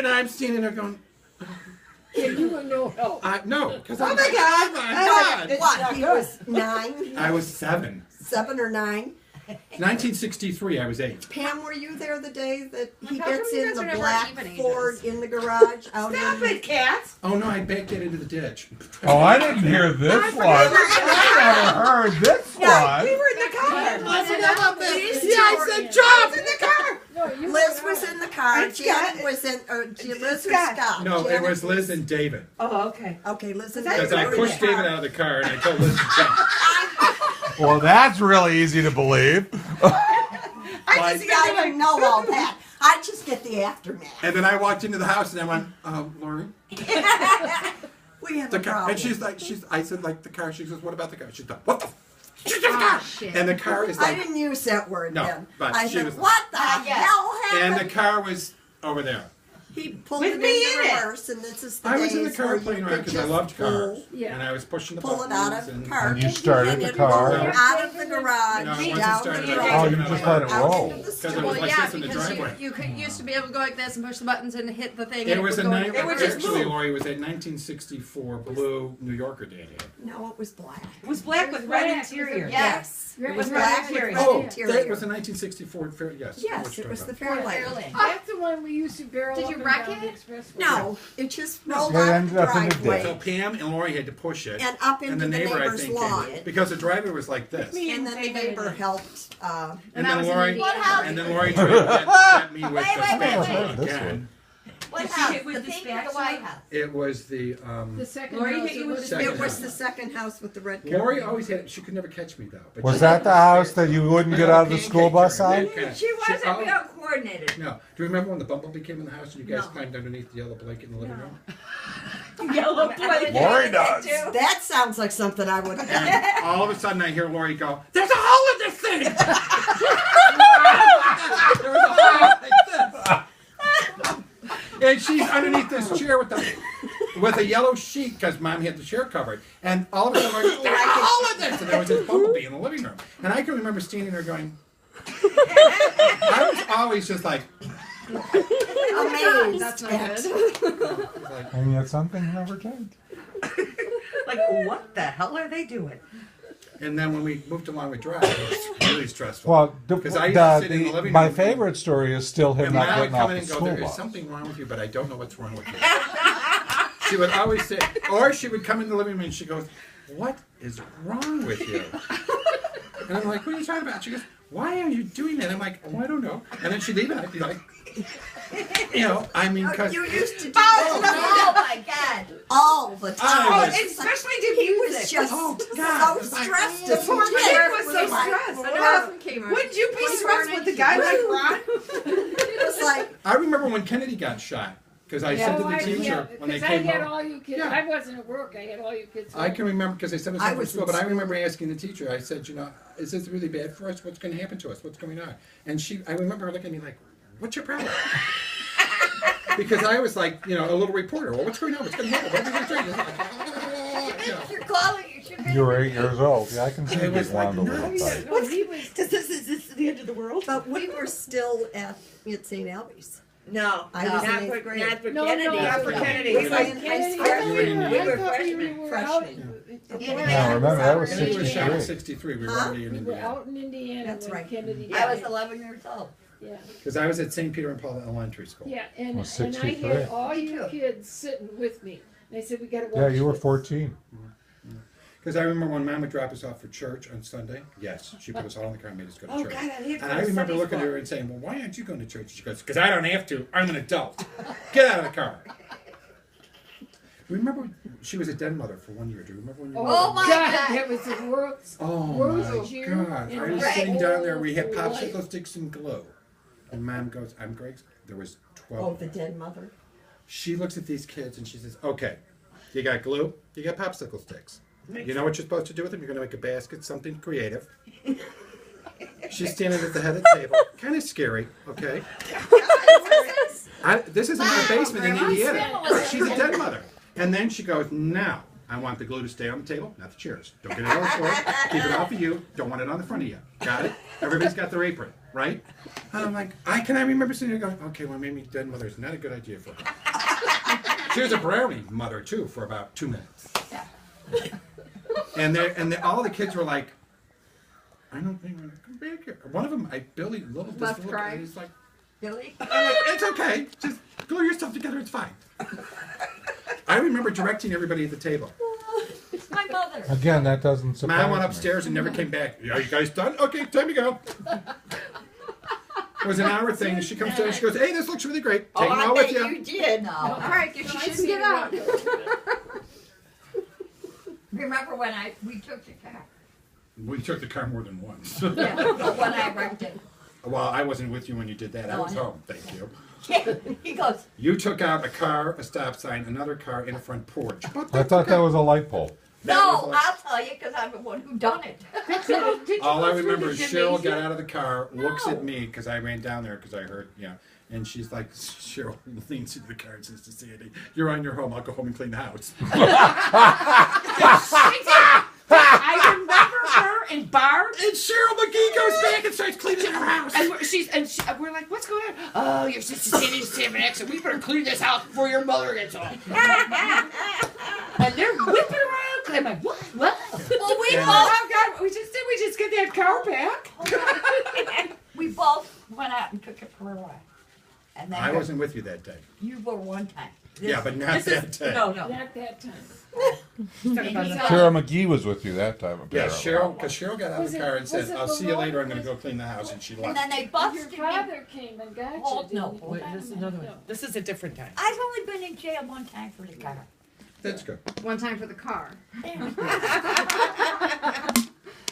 And I'm standing there going, And you were no help. no, because Oh my God! God. What? He was 9, I was 7. 7 or 9. 1963, I was 8. Pam, were you there the day that he How come gets you in guys the are never black even ages? Ford in the garage out Stop in? it, Kat. Oh no, I backed it into the ditch. Oh, I didn't hear this one. I never heard this Yeah, we one. were in the car. I forgot about this. Yeah, I said Jobs in the car. No, you Liz were was out. in the car. And Janet Scott. was in. Liz or Scott. Scott? No, it Janet was Liz and David. Oh, okay. Okay, Liz and Because Because I David were in pushed the David car. out of the car and I told Liz to jump. Well, that's really easy to believe. I just got to know all that. I just get the aftermath. And then I walked into the house and I went, Lori, We have the a car. problem. And I said, like, the car. She says, what about the car? She's like, what the? She's the car. Shit. And the car is I like, didn't use that word No, then. but I she said, was like- what the hell and happened? the car was over there. He pulled With it me into in it. reverse, and this is the I was in the days car where playing you around could because I just loved cars. Yeah. And I was pushing the pull it buttons. out of and, the car. And you started And the it car. rolled out of the garage, No, once it down started, the I road, Oh, was you gonna just let it out roll. into the Because street. it was Well, like yeah, this in the because driveway. you used to be able to go like this and push the buttons and hit the thing. It and was would a go night. in would reverse. just Actually, move. Lori was a 1964 blue New Yorker Dad had. No, it was black. It was black with red interior. Yes. It was was black interior. with red Oh, interior. that was a 1964 Fair. Yes. I know what Yes, you're it was the talking about. Fairlane. That's the one we used to barrel Did up you and wreck down the it? expressway. No, it just rolled It out of ended the up in the driveway So Pam and Lori had to push it, and up and into the the neighbor, I neighbor's think, lawn. came, because the driveway was like this. And then the neighbor helped. And And then I was in Lori, Indiana. and then Lori tried to get me with the Wait, wait, spatula wait, wait. again. What You house? hit with The the pink or the spatula? White House? It was the The second Lori house hit you it with was- the Second It was house. the second house with the red Lori curtain. always had. She could never catch me though. But Was she- that the house that you wouldn't get out of the school bus on? She wasn't real coordinated. No. Do you remember when the bumblebee came in the house and you guys No. climbed underneath the yellow blanket in the living room? Yellow plate. Lori does. That sounds like something I would have done. And all of a sudden I hear Lori go, "There's a hole in this thing!" There was a hole like this. And she's underneath this chair with a yellow sheet because Mom had the chair covered. And all of a sudden, Lori, "There's a hole in this!" And there was this bumblebee in the living room. And I can remember standing there going, I was always just like, Amazed. That's not at- good. And yet something never changed. Like, what the hell are they doing? and then when we moved along with Drive, it was really stressful. Well, Because I used to sit in the living my room. favorite story is still him And not Mom would getting come off in the and go, school "There is bus. something wrong with you, but I don't know what's wrong with you." She would always say, or she would come in the living room and she goes, "What is wrong with you?" And I'm like, "What are you talking about?" She goes, "Why are you doing that?" I'm like, "Oh, I don't know." And then she'd leave and I'd be like, I mean, because You used to do Oh that my God! all the time. I was- Especially to He was music. just Oh, God. so stressed. The as a poor kid. kid was so It like- stressed. When her husband came around. Wouldn't you be 24, stressed with a guy like Ron? It was like, I remember when Kennedy got shot because I said to the teacher when they because came I had home. all you kids. Yeah. I wasn't at work. I had all you kids. I home. can remember because they said it I was was school, in but I school. remember asking the teacher. I said, "Is this really bad for us? What's going to happen to us? What's going on?" And I remember her looking at me like, "What's your problem?" Because I was like, a little reporter. Well, what's going on? What's going to happen? What are we going to do? You're calling. You should be. You were 8 years old. Yeah, I can see It you was getting wound a like, little no, tight. No, he was. Is this the end of the world? but we were still at St. Albie's. No, I was not in for eighth grade. not for No, Kennedy. no, Not for no. Kennedy. We We were were in high school. I You thought were we freshmen. were out. Yeah, remember, that was Kennedy was shot in 63. '63. We were Huh? already in We were Indiana. out in Indiana That's when right. Kennedy. I was died. 11 years old. Yeah, Because I was at St. Peter and Paul Elementary School. yeah, Well, and I 63. had all Me you too. kids sitting with me. And I said, "We got to watch." Yeah, you were this." 14. Because I remember when Mom would drop us off for church on Sunday. Yes, she put us all in the car and made us go to Oh, church. God, I hate And going I to remember Sunday looking at school. her and saying, "Well, why aren't you going to church?" She goes, "Because I don't have to. I'm an adult. Get out of the car." Remember, she was a den mother for 1 year. Do you remember when you were Oh, my God, God. that was the worst. Oh Worst my year God! in I was my sitting down there. We had whole popsicle life. sticks and glue, and Mom goes, "I'm Greg's." There was 12. Oh, of the them. dead mother. She looks at these kids and she says, "Okay, you got glue, you got popsicle sticks. You know what you're supposed to do with them? You're going to make a basket, something creative." She's standing at the head of the table, kind of scary. Okay, this is in our basement in Indiana. She's a dead mother, and then she goes, "Now I want the glue to stay on the table, not the chairs. Don't get it on the floor. Keep it off of you. Don't want it on the front of you. Got it? Everybody's got their apron. right? And I'm like, I remember sitting there going, okay, well, maybe dead mother is not a good idea for her. She was a brownie mother, too, for about 2 minutes. And all the kids were like, I don't think we're going to come back here. One of them, Billy, Left crying. he's like, Billy? I'm like, it's okay. Just glue your stuff together. It's fine. I remember directing everybody at the table. It's my mother. Again, that doesn't surprise Mom went me. upstairs and never came back. Are you guys done? Okay, time to go. It was an hour thing. She comes down. She goes, "Hey, this looks really great. Take them all with you." You did. No. Right, you I shouldn't see get it out. Remember when we took the car? We took the car more than once. Yeah, when I wrecked it. Well, I wasn't with you when you did that. I No, was I know. home. Thank you. He goes, You took out a car, a stop sign, another car, and a front porch. But I thought that was a light pole. no, I'll tell you because I'm the one who done it. All I remember is Cheryl got out of the car, looks at me because I ran down there because I heard, and she's like, Cheryl leans into the car and says to Sandy, "You're on your home. I'll go home and clean the house." I remember her and Barb. And Cheryl McGee goes back and starts cleaning her house. And we're like, what's going on? Oh, your sister Sandy's having an accident. We better clean this house before your mother gets home. And they're whipping around. I'm like, what? Well, we Yeah. both, Oh God, we just get that car back? we both went out and took it for a ride. And then I wasn't with you that day. You were one time. Yeah, but not that day. No. Not that time. Sarah McGee was with you that time, Yeah, apparently. because Cheryl got out of Was the it- car and was said, it "I'll see you below- later. I'm going to go clean the house," and she And left. then they Your busted me. father came and got you. Oh, didn't no. he? Wait, this is another one. This is a different time. I've only been in jail one time for the car. That's good. One time for the car. I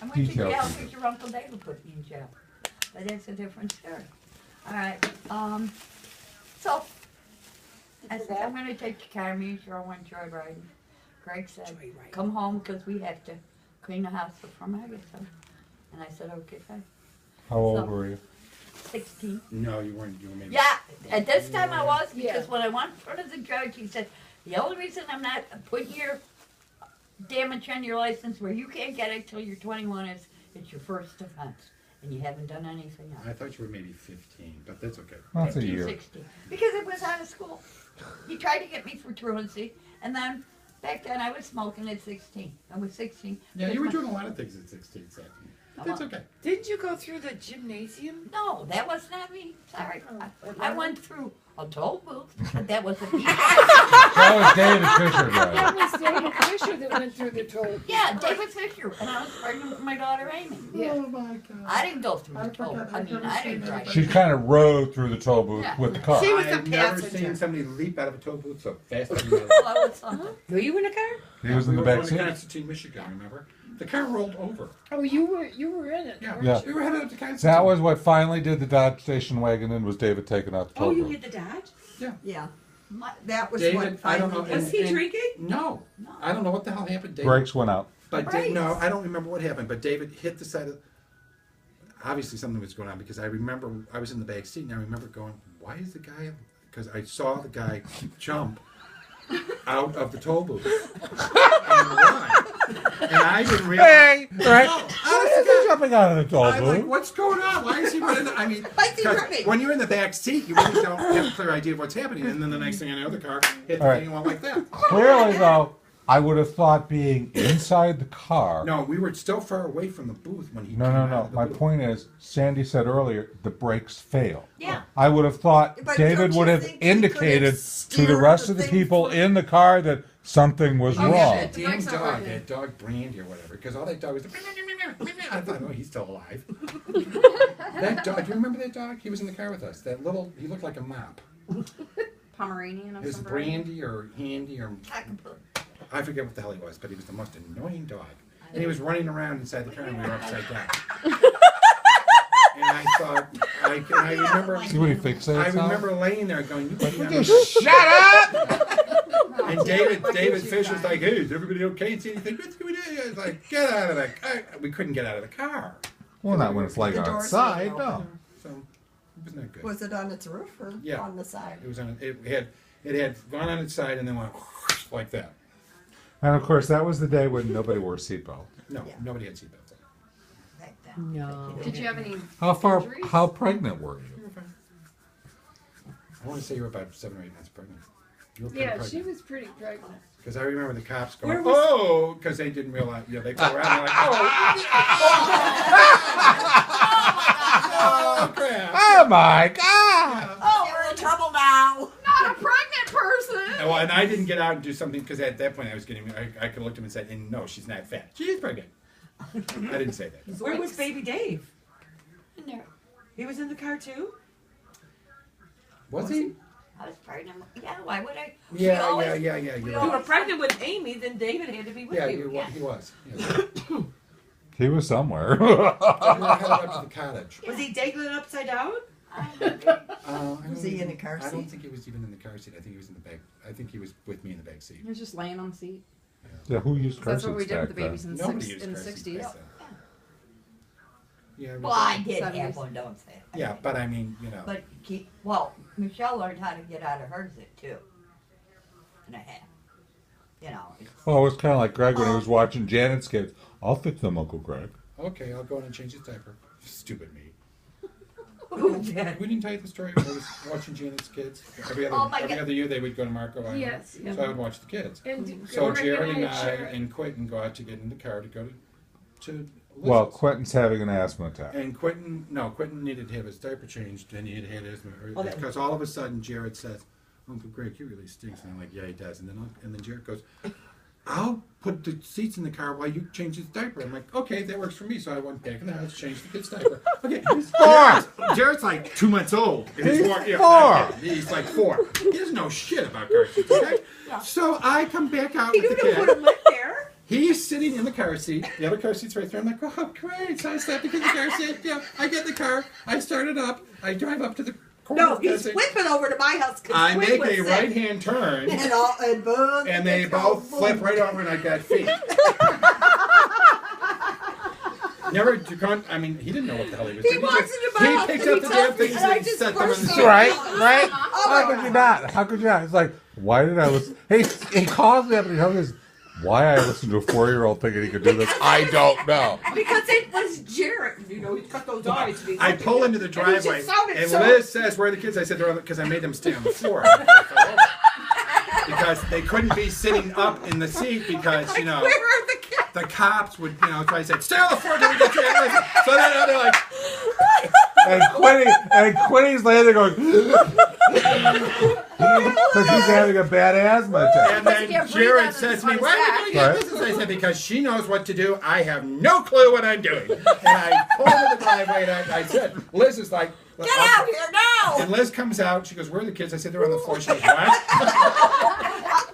went to Details. jail because your Uncle David put me in jail. But that's a different story. All right. So I said, I'm going to take the car. Me and Cheryl went joyriding. Greg said, come home because we have to clean the house before Agatha. And I said, okay, fine. How old were you? 16. No, you weren't. You were maybe. Yeah, at this time I was, because Yeah. when I went in front of the judge, he said, the only reason I'm not putting your damage on your license where you can't get it till you're 21 is it's your first offense, and you haven't done anything else. I thought you were maybe 15, but that's okay. That's a 15, year. 16. Because it was out of school. He tried to get me for truancy, and then back then I was smoking at 16. I was 16. Yeah, because you were my- doing a lot of things at 16, so that's okay. Didn't you go through the gymnasium? No, that was not me. Sorry. I went through a toll booth, but that was a That was David Fisher, That guys. was David Fisher that went through the toll. Yeah, David Fisher, and I was pregnant with my daughter Amy. Yeah. Oh my God. I didn't go through the toll. I mean, I didn't drive. She kind of rode through the toll booth Yeah. with the car. She was a I've never passenger. seen somebody leap out of a toll booth so fast. in my life. Well, I was something. Were you in a car? He was in We the were back going to seat. Constantine, Michigan. Remember? The car rolled over. Oh, you were in it. Yeah, weren't Yeah. you? we were headed up to Constantine. That was what finally did the Dodge station wagon in, was David taking out the toll booth. the Dodge? Yeah, My, that was David, what I don't know. finally. Was he drinking? No, I don't know what the hell happened. David, Brakes went out. But Brakes. no, I don't remember what happened. But David hit the side of. Obviously, something was going on because I remember I was in the back seat and I remember going, "Why is the guy?" Because I saw the guy jump out of the toll booth and run, and I didn't realize. Hey, right? No, Why is he jumping out of the toll I'm like, booth? what's going on? Why is he running? I mean, Why is he 'cause running? when you're in the back seat, you really don't have a clear idea of what's happening, and then the next thing I know, the car hit the All right. thing and went like that. Clearly, though, I would have thought being inside the car. No, we were still far away from the booth when he. No, came no, out no. of the My booth. point is, Sandy said earlier, the brakes failed. yeah. I would have thought But David don't would you have think he could have indicated to the steered rest the of the thing people through? in the car that something was Oh, wrong. yeah, that The damn brakes aren't dog, working. that dog Brandy or whatever, because all that dog was. I thought, oh, he's still alive. That dog, do you remember that dog? He was in the car with us. That little, he looked like a mop. Pomeranian of It was some variety. Brandy or Handy or Cockapoo. I forget what the hell he was, but he was the most annoying dog. And he was running around inside the car and we were upside down. And I thought, I remember, See what he fixates I on? remember laying there going, you put me on You the- shut up! And David Fisher's like, hey, is everybody okay? And Sandy's like, what's going on? I was like, get out of the car. We couldn't get out of the car. Well, not when it's like The doors outside, were no. open. So it was not good. Was it on its roof or Yeah. on the side? It was on. It had gone on its side and then went like that. And of course, that was the day when nobody wore a seatbelt. No, Yeah. nobody had seatbelts on. Back then. No. Did you have any? How pregnant were you? I want to say you were about 7 or 8 months pregnant. You were pretty Yeah, pregnant. she was pretty pregnant. Because I remember the cops going, Where was- oh, because they didn't realize, they go around and like, oh crap. Oh my God! Oh, we're in trouble now. Not a pregnant person. Well, and I didn't get out and do something because at that point I was getting, I could have looked at him and said, and no, she's not fat. She's pregnant. I didn't say that. Where was baby Dave? In there. He was in the car too? Was he? I was pregnant. Yeah, why would I? Yeah. You're If you were right. pregnant with Amy, then David had to be with Yeah, you. he was. Yeah. He was somewhere. We were headed up to the cottage. Was he dangling upside down? Was he in the car I don't seat? think he was even in the car seat. I think he was in the back. I think he was with me in the back seat. He was just laying on the seat. Yeah, who used car That's what we seats did with back the then? babies in Nobody the used car seats 60s. back then. Yeah, Well, I we- did have 70s. one, don't say it. yeah, but I mean, But Michelle learned how to get out of hers at 2.5. You know. Well, it was kind of like Greg when he was watching Janet's kids. I'll fix them, Uncle Greg. okay, I'll go in and change his diaper. Stupid me. Who did? We didn't tell you the story when I was watching Janet's kids. Every Oh my every God. other year they would go to Marco Island. Yes, yeah. So I would watch the kids. And So Greg Jared and I shared. and Quentin go out to get in the car to go to Well, Liz's. Quentin's having an asthma attack. And Quentin needed to have his diaper changed, and he had asthma. Because all of a sudden Jared says, Uncle Greg, he really stinks. And I'm like, yeah, he does. And then Jared goes, I'll put the seats in the car while you change his diaper. I'm like, okay, that works for me. So I went back in the house, changed the kid's diaper. Okay, Jared's like 2 months old. And He's not 4. kid. He's like 4. He doesn't know shit about car seats, okay? So I come back out He with the knew to kid. put him in there. He's sitting in the car seat. The other car seat's right there. I'm like, oh, great. So I step into the car seat. Yeah, I get in the car. I start it up. I drive up to the corner. No, of the he's car seat. whipping over to my house. 'Cause I Quinn make was a sick. right-hand turn, And both. and they both flip right over, and I got feet. Never, I mean, he didn't know what the hell he was He doing. walks just- into my he house picks and up he the tells damn me, things and I and just set them in the burst seat. out. Right? Oh How my could you not? How could you not? It's like, why did I listen? He calls me up and he tells me why I listened to a 4-year-old thinking he could do this. I don't know. Because it was Jared. You know, he cut those eyes. and he I looked at pull me. into the And he driveway, just sounded and so- Liz says, "Where are the kids?" I said, "They're on," because I made them stay on the floor because they couldn't be sitting up in the seat because you know Where are the kids? the cops would, you know. So I said, "Stay on the floor till we get you." So then they're like, And Quinny's laying there going, because he's having a bad asthma attack. and then can't breathe Jared out of says to his me, "Why are you doing Right. this?" I said, "Because she knows what to do. I have no clue what I'm doing." And I pulled into the driveway, and I said, "Liz is like." Get out here now! And Liz comes out. She goes, "Where are the kids?" I said, "They're on the floor." She goes, "What?"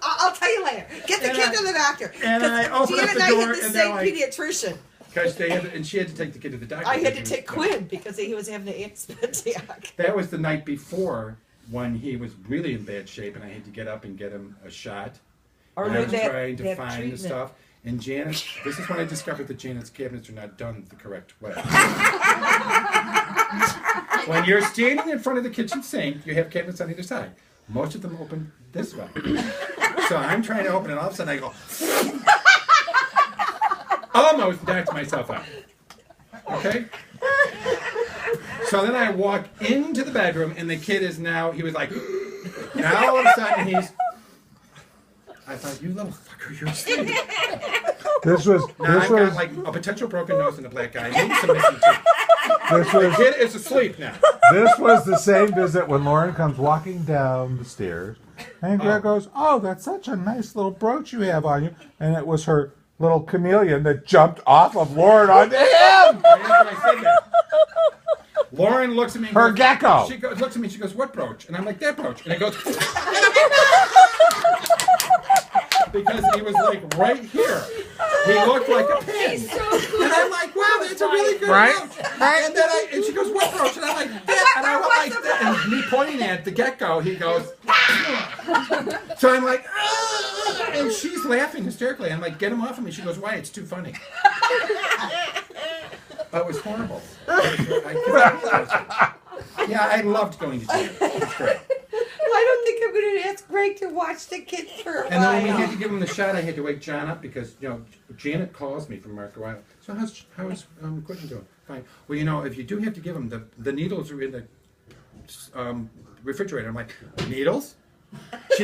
I'll tell you later. Get the And kid I- to the doctor. and I 'Cause open Gina up the and I door, had the and they're same like- pediatrician. Because and she had to take the kid to the doctor. I had to because take he was- Quinn because he was having an asthma attack. That was the night before when he was really in bad shape, and I had to get up and get him a shot. Or and I do was that, trying to that find the treatment. stuff. And Janet, this is when I discovered that Janet's cabinets are not done the correct way. When you're standing in front of the kitchen sink, you have cabinets on either side. Most of them open this way. So I'm trying to open it, all of a sudden I go, almost knocked myself out. Okay? So then I walk into the bedroom, and the kid is now, he was like, now all of a sudden I thought, you little fucker, you're asleep. This was Now I've got like a potential broken nose and a black eye, maybe some missing teeth. this The was kid is asleep now. this was the same visit when Lauren comes walking down the stairs, and Greg goes, "Oh, that's such a nice little brooch you have on you," and it was her little chameleon that jumped off of Lauren onto him. Right after I said that. Lauren looks at me. And Her goes, gecko. She looks at me. She goes, "What brooch?" And I'm like, "That brooch." And it goes because he was like right here. He looked like a pin. And I'm like, "Wow, that's a really good Right? brooch." And then and she goes, "What brooch?" And I'm like, "That." And I went like that. And me pointing at the gecko, he goes. So I'm like, "Ah!" And she's laughing hysterically. I'm like, "Get him off of me." She goes, "Why? It's too funny." It was horrible. Yeah, I loved going to jail. It was great. I don't think I'm going to ask Greg to watch the kid for a And then when we while. had to give him the shot, I had to wake John up because, you know, Janet calls me from Marco Island. So how's Quentin doing? fine. Well, you know, if you do have to give them, the needles are in the refrigerator. I'm like, needles?